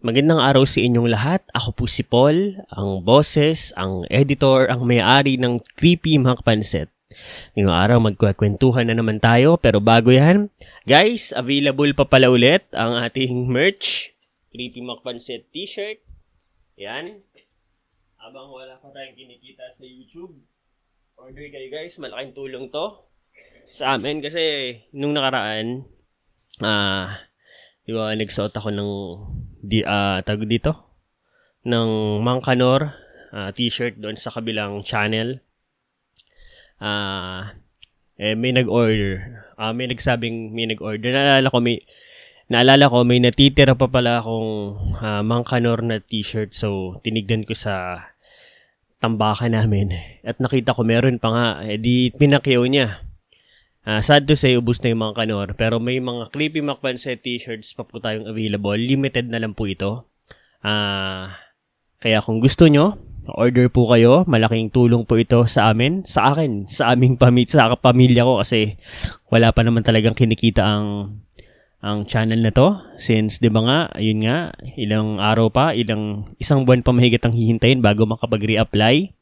Magandang araw sa inyong lahat. Ako po si Paul, ang boses, ang editor, ang may-ari ng Creepy Mac Pancit. Ngayong araw magkukwentuhan na naman tayo, pero bago yan, guys, available pa pala ulit ang ating merch, Creepy Mac Pancit t-shirt. Yan. Habang wala pa tayong kinikita sa YouTube, order kayo guys, malaking tulong to sa amin kasi nung nakaraan, di ba, nagsuot ako ng tag dito ng Mangkanor t-shirt doon sa kabilang channel. May nag-order. May nagsabing may nag-order. Naalala ko may natitira pa pala akong Mangkanor na t-shirt. So tinignan ko sa tambakan namin at nakita ko meron pa nga. Di pinakyaw niya. Sad to say, ubus na yung mga kanor. Pero may mga Creepy Mac Pancit t-shirts pa po tayong available. Limited na lang po ito. Kaya kung gusto nyo, order po kayo. Malaking tulong po ito sa amin. Sa akin. Sa aming sa pamilya ko. Kasi wala pa naman talagang kinikita ang channel na to. Since, di ba nga, ayun nga, ilang araw pa, isang buwan pa mahigit ang hihintayin bago makapag-reapply.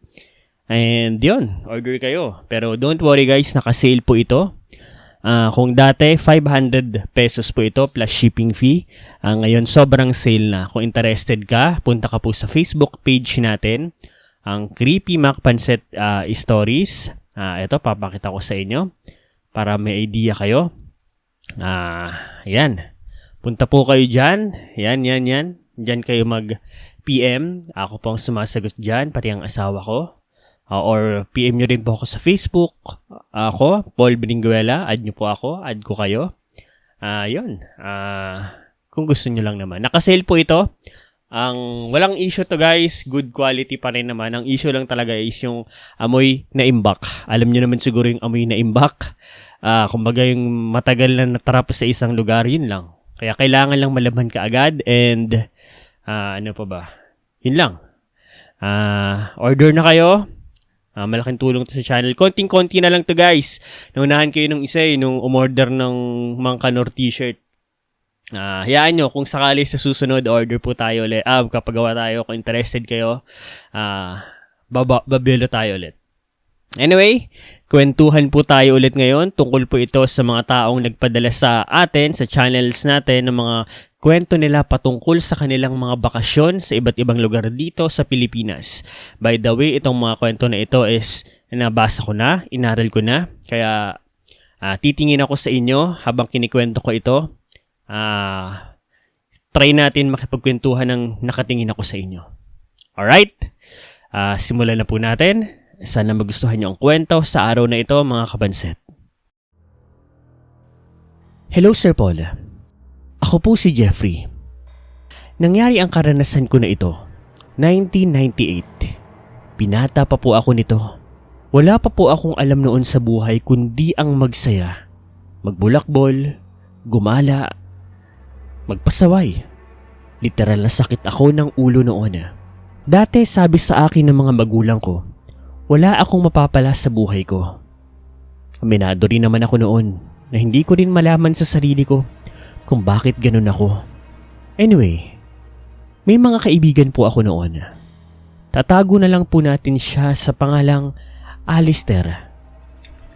And yun, order kayo. Pero don't worry guys, naka-sale po ito. Kung dati 500 pesos po ito plus shipping fee, ngayon sobrang sale na. Kung interested ka, punta ka po sa Facebook page natin, ang Creepy Mac Pancit Stories. Ito, papakita ko sa inyo para may idea kayo. Yan. Punta po kayo dyan. Yan. Dyan kayo mag-PM. Ako po ang sumasagot dyan, pati ang asawa ko. Or PM nyo rin po ako sa Facebook. Ako, Paul Beninguela. Add nyo po ako. Add ko kayo. Yun. Kung gusto nyo lang naman. Naka-sale po ito. Walang issue to guys. Good quality pa rin naman. Ang issue lang talaga is yung amoy na imbak. Alam nyo naman siguro yung amoy na imbak. Kumbaga yung matagal na natrap sa isang lugar, yun lang. Kaya kailangan lang malaman ka agad. And ano pa ba? Yun lang. Order na kayo. Malaking tulong to sa channel. Konting-konti na lang to guys. Naunahan kayo nung isa nung umorder ng Mangkanor t-shirt. Hayaan nyo, kung sakali sa susunod, order po tayo ulit. Kapag gawa tayo, kung interested kayo, babilo tayo ulit. Anyway, kwentuhan po tayo ulit ngayon. Tungkol po ito sa mga taong nagpadala sa atin, sa channels natin, ng mga kwento nila patungkol sa kanilang mga bakasyon sa iba't ibang lugar dito sa Pilipinas. By the way, itong mga kwento na ito is nabasa ko na, inaral ko na. Kaya titingin ako sa inyo habang kinikwento ko ito. Try natin makipagkwentuhan ng nakatingin ako sa inyo. Alright? Simulan na po natin. Sana magustuhan niyo ang kwento sa araw na ito, mga kapansit. Hello, Sir Paul. Ako po si Jeffrey. Nangyari ang karanasan ko na ito, 1998. Binata pa po ako nito. Wala pa po akong alam noon sa buhay kundi ang magsaya, magbulakbol, gumala, magpasaway. Literal na sakit ako ng ulo noon. Dati sabi sa akin ng mga magulang ko, wala akong mapapala sa buhay ko. Aminado rin naman ako noon na hindi ko rin malaman sa sarili ko kung bakit ganun ako. Anyway, may mga kaibigan po ako noon. Tatago na lang po natin siya sa pangalang Alistair.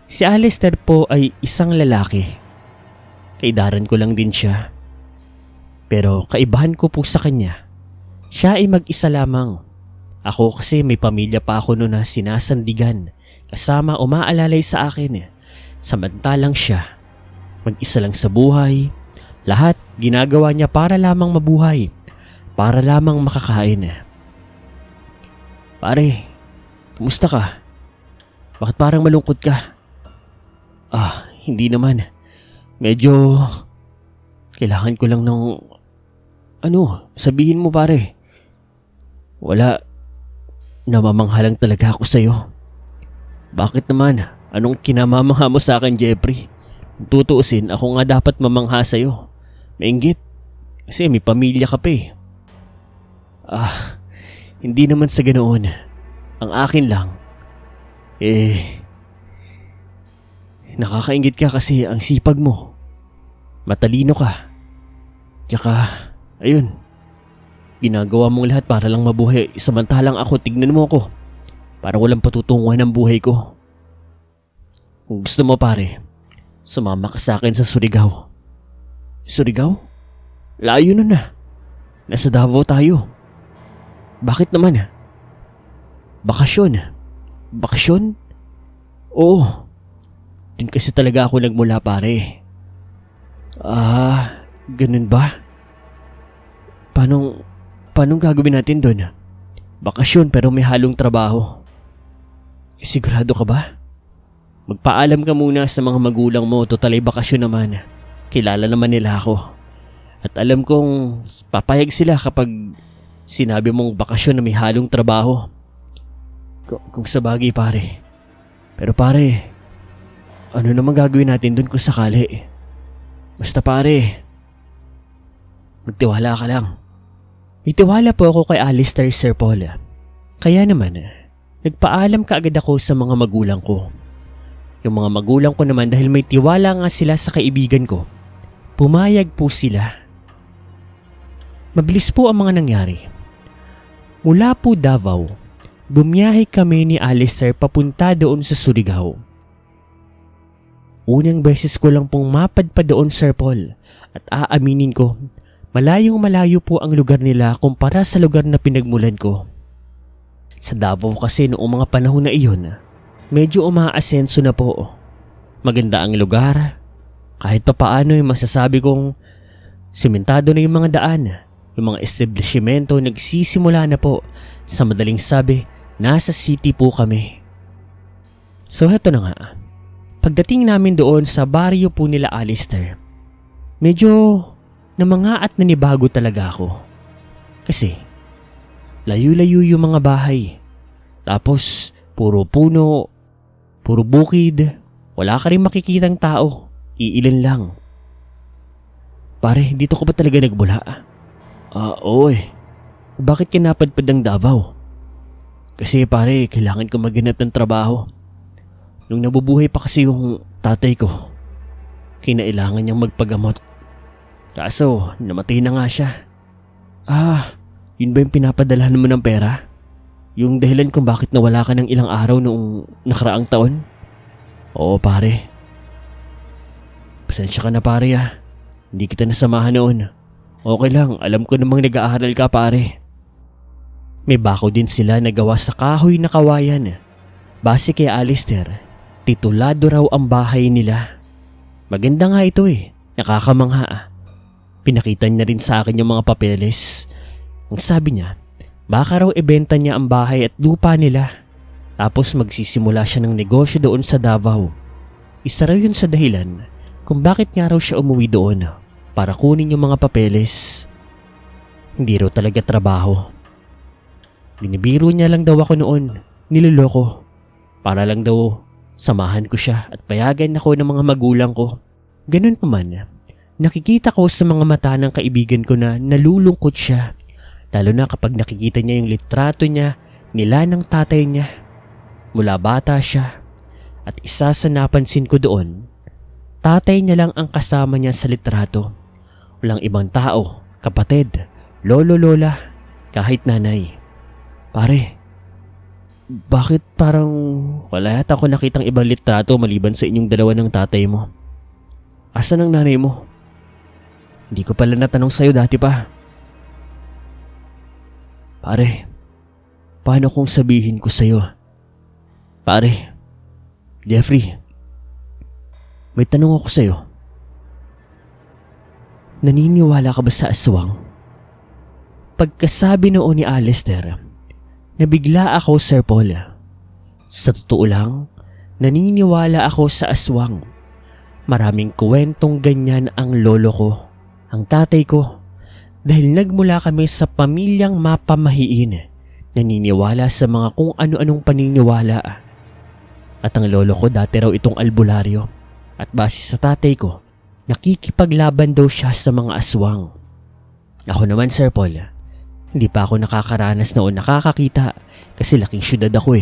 Si Alistair po ay isang lalaki. Kaidaran ko lang din siya. Pero kaibahan ko po sa kanya, siya ay mag-isa lamang. Ako kasi may pamilya pa ako noon na sinasandigan, kasama umaalalay sa akin. Samantalang siya, mag-isa lang sa buhay. Lahat ginagawa niya para lamang mabuhay, para lamang makakain. Pare, kumusta ka? Bakit parang malungkot ka? Hindi naman. Medyo kailangan ko lang ng sabihin mo pare. Wala, namamangha lang talaga ako sa'yo. Bakit naman? Anong kinamamangha mo sa akin, Jeffrey? Tutuusin, ako nga dapat mamangha sa'yo. Mainggit. Kasi may pamilya ka pa eh. Hindi naman sa ganoon. Ang akin lang, nakakaingit ka kasi ang sipag mo. Matalino ka. Tsaka, ayun, Ginagawa mong lahat para lang mabuhay, samantalang ako, tignan mo ako. Parang walang patutunguhan ng buhay ko. Kung gusto mo pare, sumama ka sa akin sa Surigao. Surigao? Layo na na. Nasa Davao tayo. Bakit naman? Bakasyon? Bakasyon? Oo. Dun kasi talaga ako nagmula pare. Ganun ba? Paano gagawin natin dun? Bakasyon pero may halong trabaho. Sigurado ka ba? Magpaalam ka muna sa mga magulang mo, total ay bakasyon naman. Kilala naman nila ako. At alam kong papayag sila kapag sinabi mong bakasyon na may halong trabaho. Kung sa bagay pare. Pero pare, ano naman gagawin natin dun kung sakali? Basta pare, magtiwala ka lang. May tiwala po ako kay Alistair, Sir Paul. Kaya naman, nagpaalam kaagad ako sa mga magulang ko. Yung mga magulang ko naman dahil may tiwala nga sila sa kaibigan ko, pumayag po sila. Mabilis po ang mga nangyari. Mula po Davao, bumiyahe kami ni Alistair papunta doon sa Surigao. Unang beses ko lang pong mapadpad doon, Sir Paul, at aaminin ko, malayong malayo po ang lugar nila kumpara sa lugar na pinagmulan ko. Sa Davao kasi noong mga panahon na iyon, medyo umaasenso na po. Maganda ang lugar. Kahit pa paano masasabi kong simentado na yung mga daan. Yung mga establishmento nagsisimula na po. Sa madaling sabi, nasa city po kami. So heto na nga. Pagdating namin doon sa baryo po nila Alistair, medyo namangaat na nibago talaga ako. Kasi layo-layo yung mga bahay. Tapos puro puno, puro bukid. Wala ka rin makikitang tao. Iilan lang. Pare, dito ko ba talaga nagmula? Oo eh. Bakit ka napadpad ng Davao? Kasi pare, kailangan ko maghanap ng trabaho. Nung nabubuhay pa kasi yung tatay ko, kinailangan niyang magpagamot. Kaso, namatay na nga siya. Yun ba yung pinapadalahan mo ng pera? Yung dahilan kung bakit nawala ka ng ilang araw noong nakaraang taon? Oo pare. Pasensya ka na pare Hindi kita nasamahan noon. Okay lang, alam ko namang nag-aaral ka pare. May bako din sila na gawa sa kahoy na kawayan. Base kay Alistair, titulado raw ang bahay nila. Maganda nga ito nakakamangha. Pinakita niya rin sa akin yung mga papeles. Ang sabi niya, baka raw ibenta niya ang bahay at lupa nila. Tapos magsisimula siya ng negosyo doon sa Davao. Isa raw yun sa dahilan kung bakit nga raw siya umuwi doon para kunin yung mga papeles. Hindi raw talaga trabaho. Binibiro niya lang daw ako noon, niloloko. Para lang daw samahan ko siya at payagan ako ng mga magulang ko. Ganun pa man, nakikita ko sa mga mata ng kaibigan ko na nalulungkot siya. Lalo na kapag nakikita niya yung litrato niya nila ng tatay niya. Mula bata siya. At isa sa napansin ko doon, tatay niya lang ang kasama niya sa litrato. Walang ibang tao, kapatid, lolo-lola, kahit nanay. Pare, bakit parang wala yata ako nakitang ibang litrato maliban sa inyong dalawa ng tatay mo? Asan ang nanay mo? Hindi ko pala natanong sa'yo dati pa. Pare, paano kung sabihin ko sa'yo? Pare, Jeffrey, may tanong ako sa'yo. Naniniwala ka ba sa aswang? Pagkasabi noon ni Alistair, nabigla ako, Sir Paul. Sa totoo lang, naniniwala ako sa aswang. Maraming kwentong ganyan ang lolo ko, ang tatay ko. Dahil nagmula kami sa pamilyang mapamahiin, naniniwala sa mga kung ano-anong paniniwala. At ang lolo ko dati raw itong albularyo. At base sa tatay ko, nakikipaglaban daw siya sa mga aswang. Ako naman, Sir Paul, hindi pa ako nakakaranas na o nakakakita kasi laking syudad ako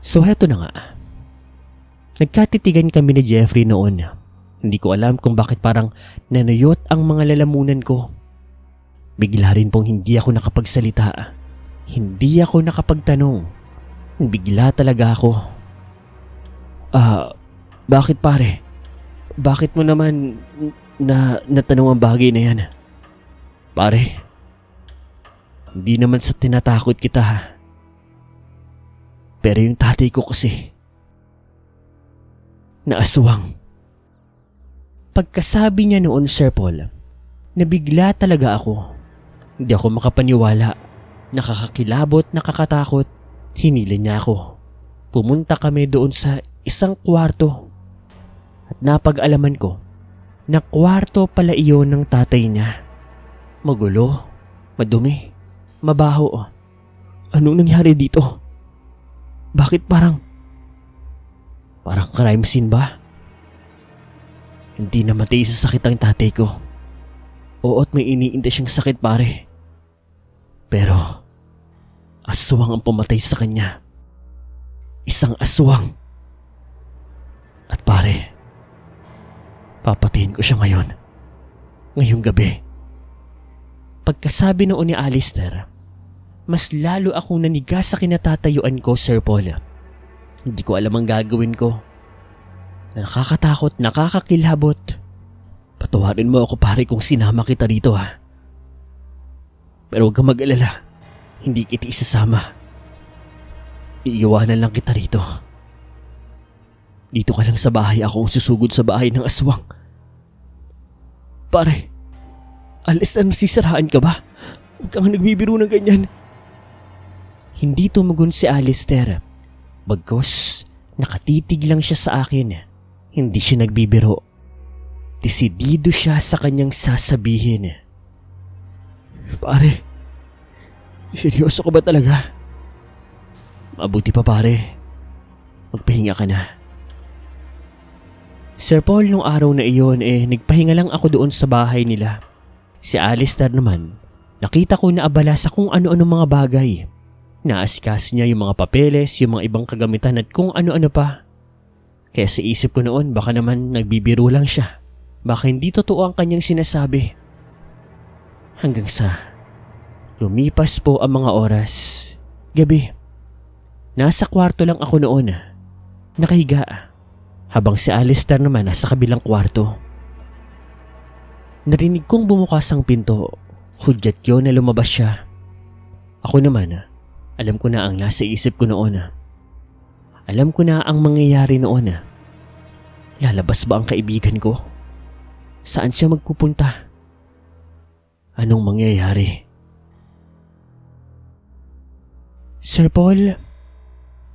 So heto na nga. Nagkatitigan kami ni Jeffrey noon. Hindi ko alam kung bakit parang nanuyot ang mga lalamunan ko. Bigla rin pong hindi ako nakapagsalita. Hindi ako nakapagtanong. Bigla talaga ako. Bakit pare? Bakit mo naman natanong ang bagay na yan? Pare, hindi naman sa tinatakot kita ha. Pero yung tatay ko kasi, naaswang. Pagkasabi niya noon, Sir Paul, nabigla talaga ako. Hindi ako makapaniwala. Nakakakilabot, nakakatakot. Hinila niya ako. Pumunta kami doon sa isang kwarto. At napag-alaman ko na kwarto pala iyon ng tatay niya. Magulo, madumi, mabaho. Anong nangyari dito? Bakit parang crime scene ba? Hindi namatay sa sakit ang tatay ko. Oo't may iniinda siyang sakit pare. Pero aswang ang pumatay sa kanya. Isang aswang. At pare, papatayin ko siya ngayon. Ngayong gabi. Pagkasabi noon ni Alistair, mas lalo akong naniga sa kinatatayuan ko, Sir Paul. Hindi ko alam ang gagawin ko. Nakakatakot, nakakakilabot. Patawarin mo ako pare kung sinama kita rito ha. Pero huwag kang mag-alala. Hindi kita isasama. Iiwanan lang kita rito. Dito ka lang sa bahay, ako ang susugod sa bahay ng aswang. Pare, alis na nasisiraan ka ba? Huwag kang nagbibiro ng ganyan. Hindi tumugon si Alistair. Bagkos, nakatitig lang siya sa akin. Hindi siya nagbibiro. Desidido siya sa kanyang sasabihin. Pare, seryoso ka ba talaga? Mabuti pa pare. Magpahinga ka na. Sir Paul, nung araw na iyon nagpahinga lang ako doon sa bahay nila. Si Alistair naman, nakita ko na abala sa kung ano-ano mga bagay. Naasikaso niya yung mga papeles, yung mga ibang kagamitan at kung ano-ano pa. Kaya sa isip ko noon, baka naman nagbibiro lang siya. Baka hindi totoo ang kanyang sinasabi. Hanggang sa lumipas po ang mga oras. Gabi. Nasa kwarto lang ako noon. Nakahiga. Habang si Alistair naman nasa kabilang kwarto. Narinig kong bumukas ang pinto. Hudyat yun na lumabas siya. Ako naman, alam ko na ang nasa isip ko noon. Alam ko na ang mangyayari noon. Lalabas ba ang kaibigan ko? Saan siya magpupunta? Anong mangyayari? Sir Paul,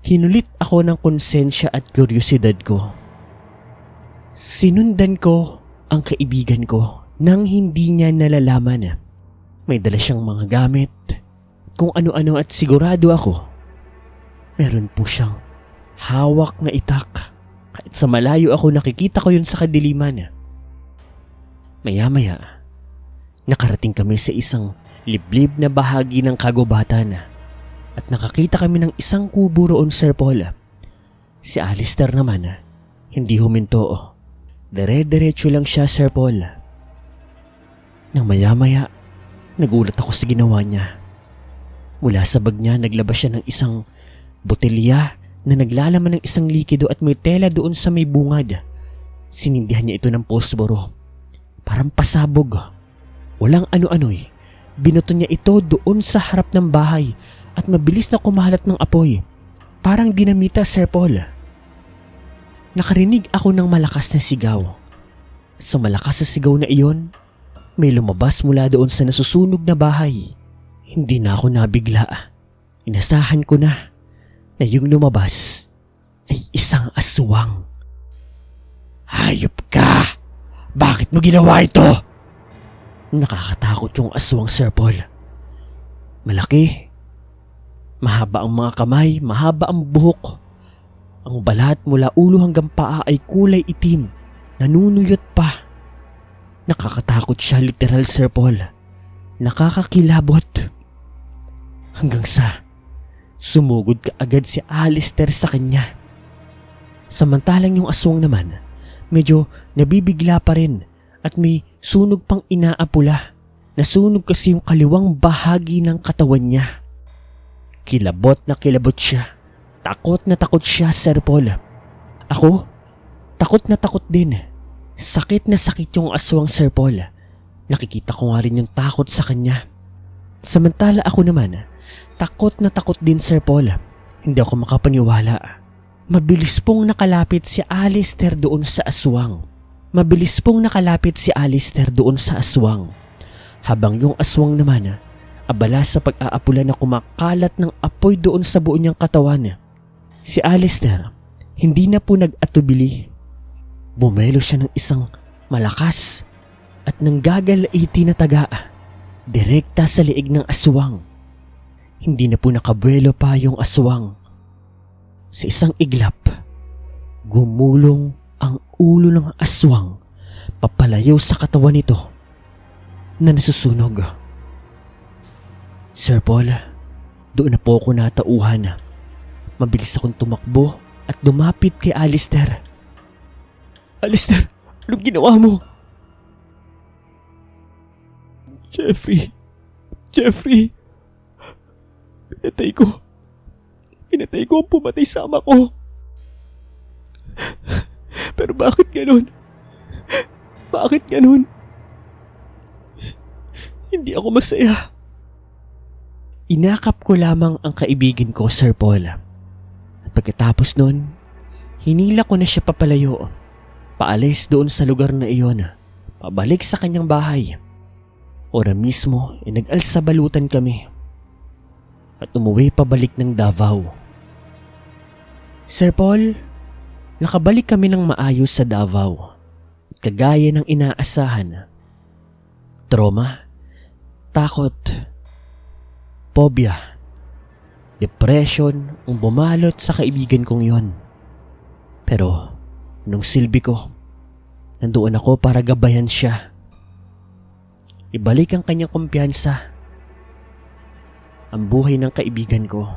kinulit ako ng konsensya at kuryosidad ko. Sinundan ko ang kaibigan ko nang hindi niya nalalaman. May dala siyang mga gamit, kung ano-ano at sigurado ako. Meron po siyang hawak na itak. Kahit sa malayo ako nakikita ko yun sa kadiliman. Maya-maya, nakarating kami sa isang liblib na bahagi ng kagubatan at nakakita kami ng isang kubo roon, Sir Paul. Si Alistair naman, hindi huminto. Dire-diretso lang siya, Sir Paul. Nang maya-maya, nagulat ako sa ginawa niya. Mula sa bag niya, naglabas siya ng isang botelya na naglalaman ng isang likido at may tela doon sa may bungad. Sinindihan niya ito ng posporo. Parang pasabog. Walang ano-ano'y. Binoto niya ito doon sa harap ng bahay at mabilis na kumalat ng apoy. Parang dinamita, Sir Paul. Nakarinig ako ng malakas na sigaw. Sa malakas na sigaw na iyon, may lumabas mula doon sa nasusunog na bahay. Hindi na ako nabigla. Inasahan ko na yung lumabas ay isang aswang. Hayop ka! Bakit mo ginawa ito? Nakakatakot yung aswang, Sir Paul. Malaki. Mahaba ang mga kamay, mahaba ang buhok. Ang balat mula ulo hanggang paa ay kulay itim, nanunuyot pa. Nakakatakot siya, literal, Sir Paul. Nakakakilabot. Hanggang sa sumugod ka agad si Alistair sa kanya. Samantalang yung aswang naman, medyo nabibigla pa rin at may sunog pang inaapula na Nasunog kasi yung kaliwang bahagi ng katawan niya. Kilabot na kilabot siya. Takot na takot siya, Sir Paul. Ako, takot na takot din. Sakit na sakit yung aswang, Sir Paul. Nakikita ko nga rin yung takot sa kanya. Samantala ako naman, takot na takot din, Sir Paul. Hindi ako makapaniwala. Mabilis pong nakalapit si Alistair doon sa aswang. Habang yung aswang naman, abala sa pag-aapula na kumakalat ng apoy doon sa buo niyang katawan. Si Alistair, hindi na po nag-atubili. Bumelo siya ng isang malakas at nanggagalaiti na taga, direkta sa liig ng aswang. Hindi na po nakabuelo pa yung aswang. Sa isang iglap, gumulong ang ulo ng aswang papalayo sa katawan nito na nasusunog. Sir Paul, doon na po ako natauhan. Mabilis akong tumakbo at dumapit kay Alistair. Alistair, anong ginawa mo? Jeffrey, pinatay ko ang pumatay sa ama ko. Pero bakit ganun? Hindi ako masaya. Inakap ko lamang ang kaibigan ko, Sir Paul. At pagkatapos nun, hinila ko na siya papalayo. Paalis doon sa lugar na iyon, pabalik sa kanyang bahay. Ora mismo, nag-alsabalutan kami at umuwi pabalik ng Davao. Sir Paul, nakabalik kami ng maayos sa Davao at kagaya ng inaasahan. Trauma, takot, phobia, depression ang bumalot sa kaibigan kong yon. Pero nung silbi ko, nandoon ako para gabayan siya. Ibalik ang kanyang kumpiyansa, ang buhay ng kaibigan ko.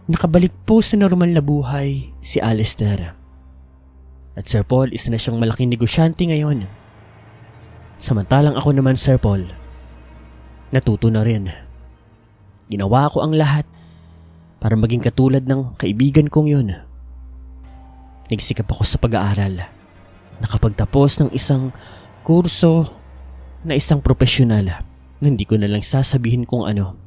Nakabalik po sa normal na buhay si Alistair. At Sir Paul, isa na siyang malaking negosyante ngayon. Samantalang ako naman, Sir Paul, natuto na rin. Ginawa ko ang lahat para maging katulad ng kaibigan kong yun. Nagsikap ako sa pag-aaral. Nakapagtapos ng isang kurso na isang profesional na hindi ko na lang sasabihin kung ano.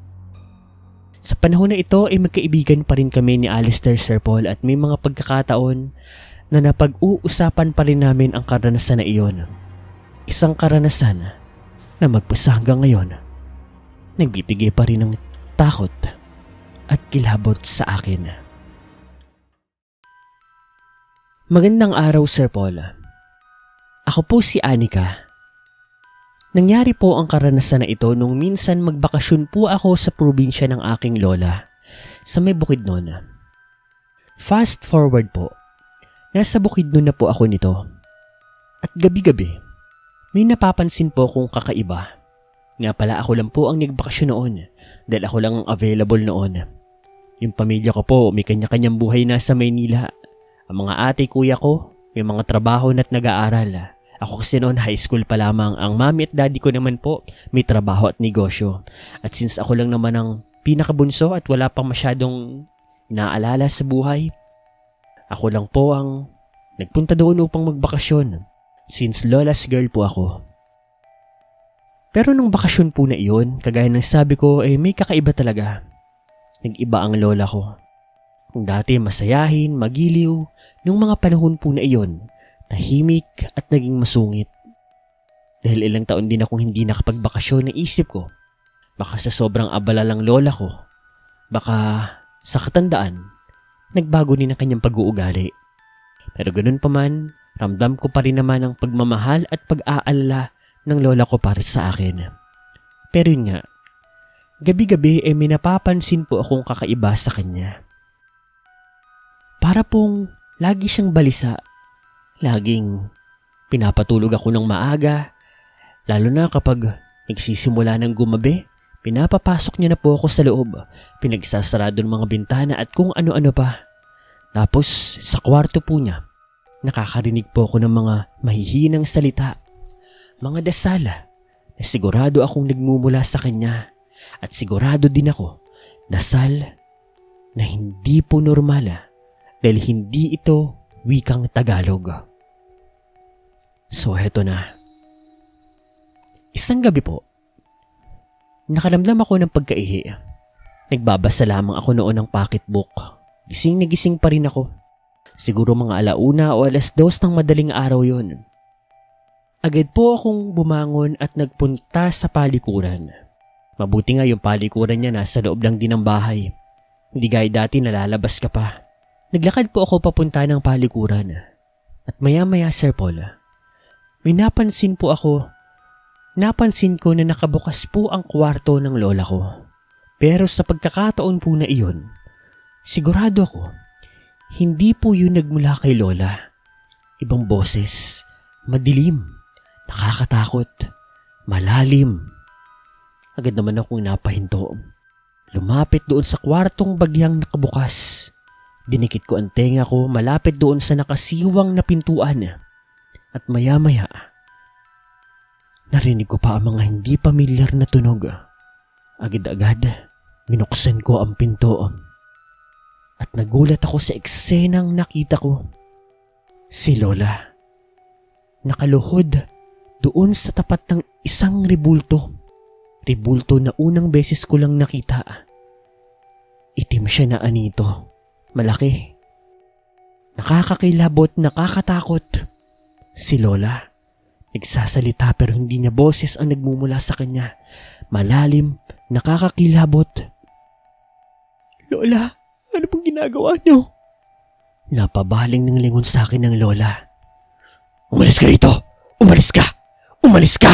Sa panahon na ito ay magkaibigan pa rin kami ni Alistair, Sir Paul, at may mga pagkakataon na napag-uusapan pa rin namin ang karanasan na iyon. Isang karanasan na magpasa hanggang ngayon nagbibigay pa rin ng takot at kilabot sa akin. Magandang araw, Sir Paul. Ako po si Anika. Nangyari po ang karanasan na ito nung minsan magbakasyon po ako sa probinsya ng aking lola sa may Bukidnon. Fast forward po, nasa Bukidnon na po ako nito. At gabi-gabi, may napapansin po akong kakaiba. Nga pala ako lang po ang nagbakasyon noon dahil ako lang ang available noon. Yung pamilya ko po may kanya-kanyang buhay na sa Maynila. Ang mga ate kuya ko may mga trabaho na't nag-aaral. Ako kasi noon high school pa lamang. Ang mami at daddy ko naman po may trabaho at negosyo. At since ako lang naman ang pinakabunso at wala pang masyadong inaalala sa buhay, ako lang po ang nagpunta doon upang magbakasyon since lola's girl po ako. Pero nung bakasyon po na iyon, kagaya ng sabi ko, may kakaiba talaga. Nag-iba ang lola ko. Kung dati masayahin, magiliw, nung mga panahon po na iyon, tahimik at naging masungit. Dahil ilang taon din akong hindi nakapagbakasyon, naisip ko, baka sa sobrang abala lang lola ko, baka sa katandaan, nagbago din ang kanyang pag-uugali. Pero ganun pa man, ramdam ko pa rin naman ang pagmamahal at pag-aalala ng lola ko para sa akin. Pero yun nga, gabi-gabi may napapansin po akong kakaiba sa kanya. Para pong lagi siyang balisa. Laging pinapatulog ako ng maaga, lalo na kapag nagsisimula ng gumabi, pinapapasok niya na po ako sa loob, pinagsasarado ng mga bintana at kung ano-ano pa. Tapos sa kwarto po niya, nakakarinig po ako ng mga mahihinang salita, mga dasal Sigurado akong nagmumula sa kanya at sigurado din ako, dasal, na hindi po normal dahil hindi ito wikang Tagalog. So heto na. Isang gabi po, nakaramdam ako ng pagkaihi. Nagbabasa lamang ako noon ng pocketbook. Gising na gising pa rin ako. Siguro mga 1:00 o 2:00 ng madaling araw yon. Agad po akong bumangon at nagpunta sa palikuran. Mabuti nga yung palikuran niya nasa loob lang din ng bahay. Hindi gaya dati nalalabas ka pa. Naglakad po ako papunta ng palikuran. At maya-maya, Sir Paul, may napansin po ako. Napansin ko na nakabukas po ang kwarto ng lola ko. Pero sa pagkakataon po na iyon, sigurado ako, hindi po yun nagmula kay lola. Ibang boses, madilim, nakakatakot, malalim. Agad naman akong napahinto. Lumapit doon sa kwartong bagyang nakabukas. Dinikit ko ang tenga ko malapit doon sa nakasiwang na pintuan. At maya-maya, narinig ko pa ang mga hindi pamilyar na tunog. Agad-agad, binuksan ko ang pinto. At nagulat ako sa eksenang nakita ko. Si Lola. Nakaluhod doon sa tapat ng isang rebulto. Rebulto na unang beses ko lang nakita. Itim siya na anito. Malaki. Nakakakilabot, nakakatakot. Si Lola. Nagsasalita pero hindi niya boses ang nagmumula sa kanya. Malalim, nakakakilabot. Lola, ano pong ginagawa niyo? Napabaling ng lingon sa akin ng Lola. Umalis ka rito! Umalis ka! Umalis ka!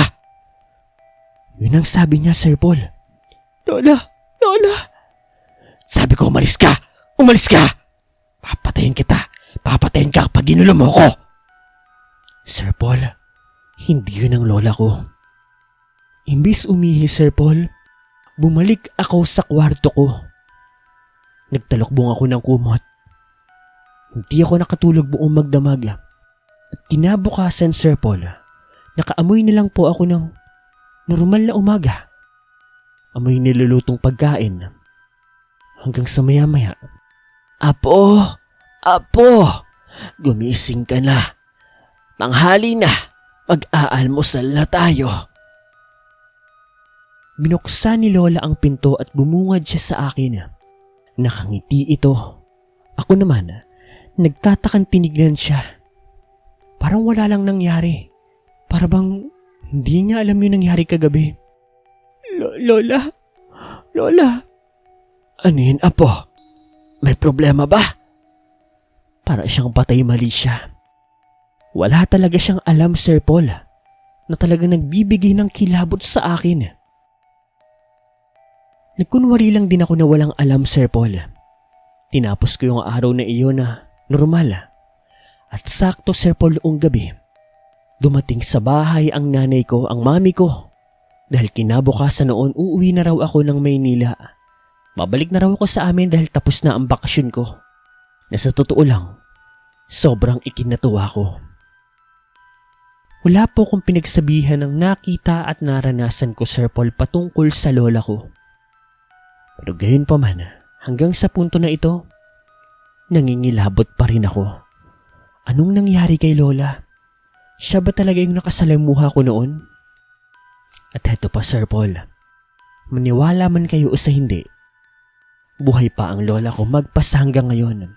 Yun ang sabi niya, Sir Paul. Lola! Lola! Sabi ko umalis ka! Umalis ka! Papatayin kita! Papatayin ka kapag ginulo mo ko! Sir Paul, hindi yun ang lola ko. Imbis umihi, Sir Paul, bumalik ako sa kwarto ko. Nagtalokbong ako ng kumot. Hindi ako nakatulog buong magdamag. At kinabukasan, Sir Paul, nakaamoy na lang po ako ng normal na umaga. Amoy nilulutong pagkain. Hanggang sa maya-maya, Apo! Apo! Gumising ka na. Tanghali na. Mag-aalmusal na tayo. Binuksan ni Lola ang pinto at bumungad siya sa akin. Nakangiti ito. Ako naman, nagtatakang tinignan siya. Parang wala lang nangyari. Para bang hindi niya alam yung nangyari kagabi. Lola? Lola? Ano yun, Apo? May problema ba? Para siyang patay mali siya. Wala talaga siyang alam, Sir Paul, na talagang nagbibigay ng kilabot sa akin. Nagkunwari lang din ako na walang alam, Sir Paul. Tinapos ko yung araw na iyon na normal. At sakto, Sir Paul, noong gabi, dumating sa bahay ang nanay ko, ang mami ko. Dahil kinabukasan noon, uuwi na raw ako ng Maynila. Babalik na raw ako sa amin dahil tapos na ang bakasyon ko. Na sa totoo lang, sobrang ikinatuwa ko. Wala po akong pinagsabihan ng nakita at naranasan ko, Sir Paul, patungkol sa lola ko. Pero gayon pa man, hanggang sa punto na ito, nangingilabot pa rin ako. Anong nangyari kay Lola? Siya ba talaga yung nakasalamuha ko noon? At heto pa, Sir Paul, maniwala man kayo o sa hindi, buhay pa ang lola ko magpas hanggang ngayon.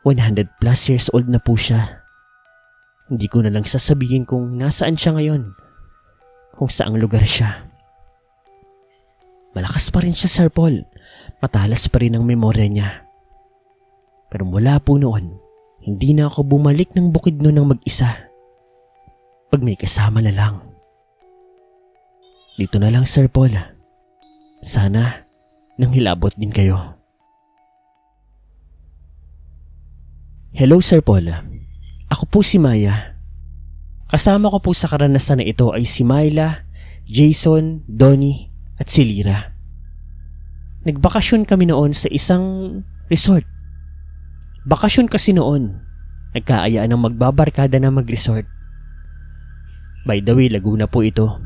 100 plus years old na po siya. Hindi ko na lang sasabihin kung nasaan siya ngayon, kung saang lugar siya. Malakas pa rin siya, Sir Paul. Matalas pa rin ang memorya niya. Pero mula po noon, hindi na ako bumalik ng Bukidnon ng mag-isa. Pag may kasama na lang. Dito na lang, Sir Paul. Sana nang hilabot din kayo. Hello, Sir Paul. Ako po si Maya. Kasama ko po sa karanasan na ito ay si Myla, Jason, Donnie at si Lira. Nagbakasyon kami noon sa isang resort. Bakasyon kasi noon. Nagkaayaan ng magbabarkada na mag-resort. By the way, Laguna po ito.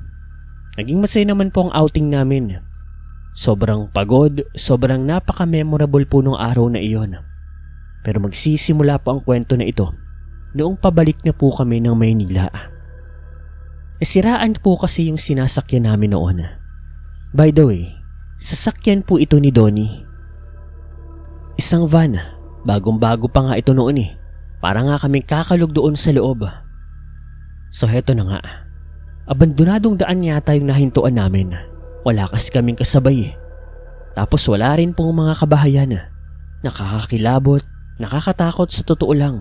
Naging masaya naman po ang outing namin. Sobrang pagod, sobrang napaka-memorable po nung araw na iyon. Pero magsisimula po ang kwento na ito noong pabalik na po kami ng Maynila. Nasiraan po kasi yung sinasakyan namin noon. By the way, sasakyan po ito ni Donnie. Isang van, bagong-bago pa nga ito noon eh. Para nga kaming kakalog doon sa loob. So heto na nga. Abandonadong daan yata yung nahintuan namin. Wala kasi kaming kasabay eh. Tapos wala rin pong mga kabahayan. Nakakakilabot, nakakatakot sa totoo lang.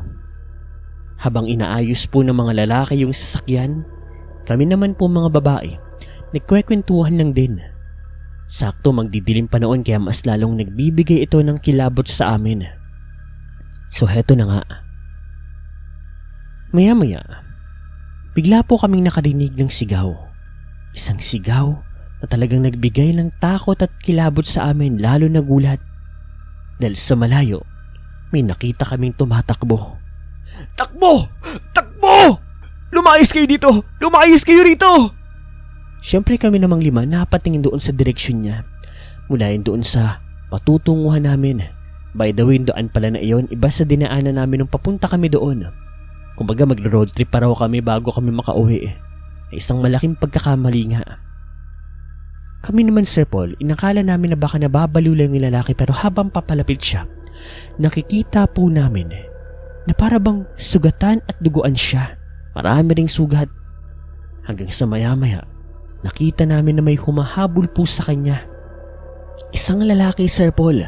Habang inaayos po ng mga lalaki yung sasakyan, kami naman po mga babae, nagkwekwentuhan lang din. Sakto magdidilim pa noon kaya mas lalong nagbibigay ito ng kilabot sa amin. So heto na nga. Maya-maya, bigla po kaming nakarinig ng sigaw. Isang sigaw na talagang nagbigay ng takot at kilabot sa amin, lalo na gulat. Dahil sa malayo, may nakita kaming tumatakbo. Takbo! Takbo! Lumayas kayo dito! Lumayas kayo rito! Siyempre kami namang 5 napatingin doon sa direksyon niya. Mula yun doon sa patutunguhan namin. By the way, doon pala na iyon, iba sa dinaanan namin nung papunta kami doon. Kumbaga mag-road trip pa raw kami bago kami makauwi. Isang malaking pagkakamali nga. Kami naman Sir Paul, inakala namin na baka nababaliw lang yung lalaki, pero habang papalapit siya, nakikita po namin na para bang sugatan at duguan siya. Marami ring sugat. Hanggang sa maya-maya, nakita namin na may humahabol po sa kanya. Isang lalaki Sir Paul.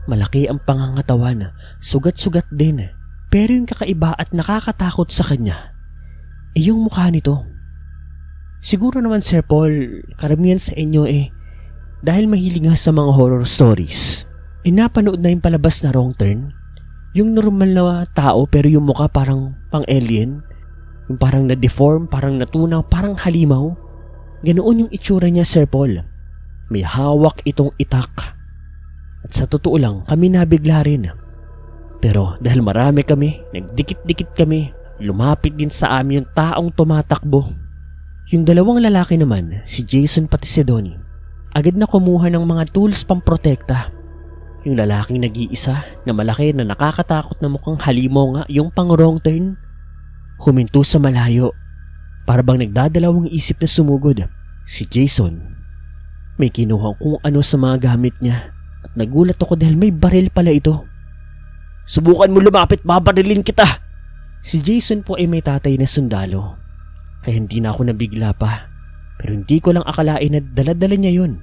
Malaki ang pangangatawan, sugat-sugat din. Pero yung kakaiba at nakakatakot sa kanya, yung mukha nito. Siguro naman Sir Paul, karamihan sa inyo dahil mahilig nga sa mga horror stories, napanood na yung palabas na Wrong Turn. Yung normal na tao pero yung mukha parang pang-alien. Yung parang na-deform, parang natunaw, parang halimaw. Ganoon yung itsura niya Sir Paul. May hawak itong itak. At sa totoo lang, kami nabigla rin. Pero dahil marami kami, nagdikit-dikit kami, lumapit din sa amin yung taong tumatakbo. Yung dalawang lalaki naman, si Jason pati si Donnie, agad na kumuha ng mga tools pamprotekta. Yung lalaking nag-iisa na malaki na nakakatakot na mukhang halimaw nga, yung pang Wrong Turn, huminto sa malayo. Para bang nagdadalawang isip na sumugod. Si Jason, may kinuha kung ano sa mga gamit niya. At nagulat ako dahil may baril pala ito. Subukan mo lumapit, babarilin kita! Si Jason po ay may tatay na sundalo. Kaya hindi na ako nabigla pa. Pero hindi ko lang akalain na dala-dala niya yun.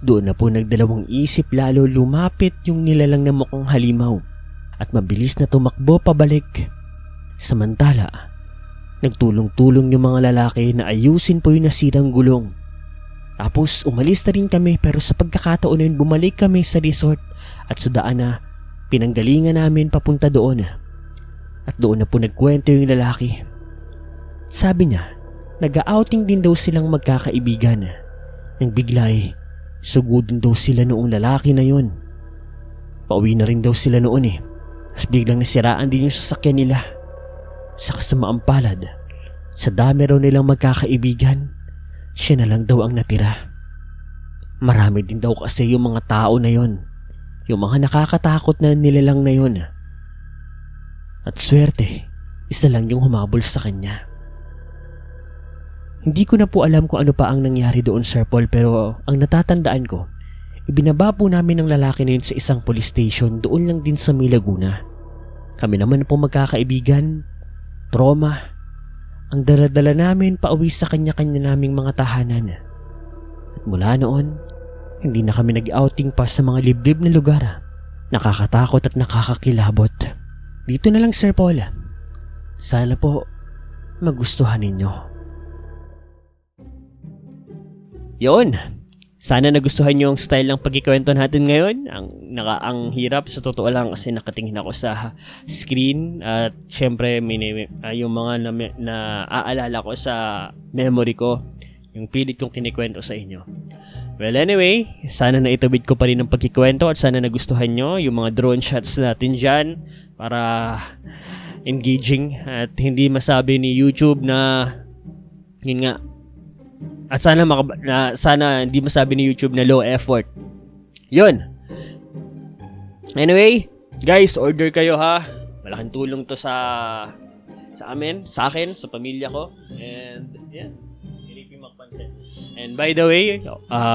Doon na po nagdalawang isip, lalo lumapit yung nilalang na mukhang halimaw. At mabilis na tumakbo pabalik. Samantala, nagtulong-tulong yung mga lalaki na ayusin po yung nasirang gulong. Tapos umalis na rin kami, pero sa pagkakataon na yun, bumalik kami sa resort at sa daan na pinanggalingan namin papunta doon. At doon na po nagkwento yung lalaki. Sabi niya, nag-outing din daw silang magkakaibigan. Nang biglay, sugudin daw sila noong lalaki na yon. Pauwi na rin daw sila noon Tapos biglang nasiraan din yung sasakyan nila. Sa kasamaang palad, sa dami raw nilang magkakaibigan, siya na lang daw ang natira. Marami din daw kasi yung mga tao na yon, yung mga nakakatakot na nilalang na yon. At swerte, isa lang yung humabol sa kanya. Hindi ko na po alam kung ano pa ang nangyari doon Sir Paul, pero ang natatandaan ko, ibinaba po namin ng lalaki na yun sa isang police station doon lang din sa May Laguna. Kami naman po magkakaibigan, trauma, ang dala-dala namin pauwi sa kanya-kanya naming mga tahanan. At mula noon, hindi na kami nag-outing pa sa mga liblib na lugar. Nakakatakot at nakakakilabot. Dito na lang Sir Paul. Sana po magustuhan ninyo. Yun. Sana nagustuhan nyo ang style ng pagkikwento natin ngayon. Ang hirap sa totoo lang kasi nakatingin ako sa screen at syempre yung mga na aalala ko sa memory ko, yung pilit kong kinikwento sa inyo. Well anyway, sana naitawid ko pa rin ang pagkikwento at sana nagustuhan nyo yung mga drone shots natin dyan para engaging at hindi masabi ni YouTube na yun nga, At sana hindi masabi ni YouTube na low effort. Yun. Anyway, guys, order kayo ha. Malaking tulong to sa amin, sa akin, sa pamilya ko. And yeah, Philippine Macpansit. And by the way,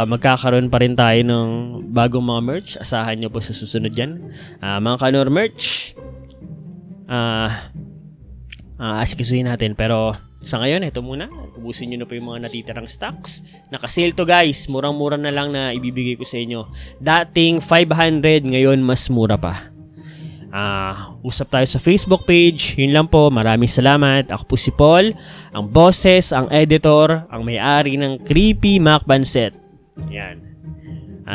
magkakaroon pa rin tayo ng bagong mga merch. Asahan nyo po sa susunod yan. Mga Kanor merch, asikisuhin natin. Pero sa ngayon, ito muna. Ubusin nyo na po yung mga natitirang stocks. Naka-sale to guys. Murang-mura na lang na ibibigay ko sa inyo. Dating 500, ngayon mas mura pa. Usap tayo sa Facebook page. Yun lang po. Maraming salamat. Ako po si Paul, ang boses, ang editor, ang may-ari ng Creepy Macpansit. Yan.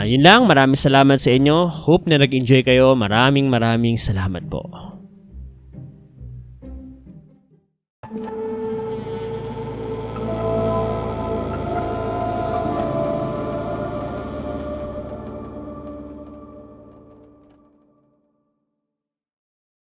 Yun lang. Maraming salamat sa inyo. Hope na nag-enjoy kayo. Maraming salamat po.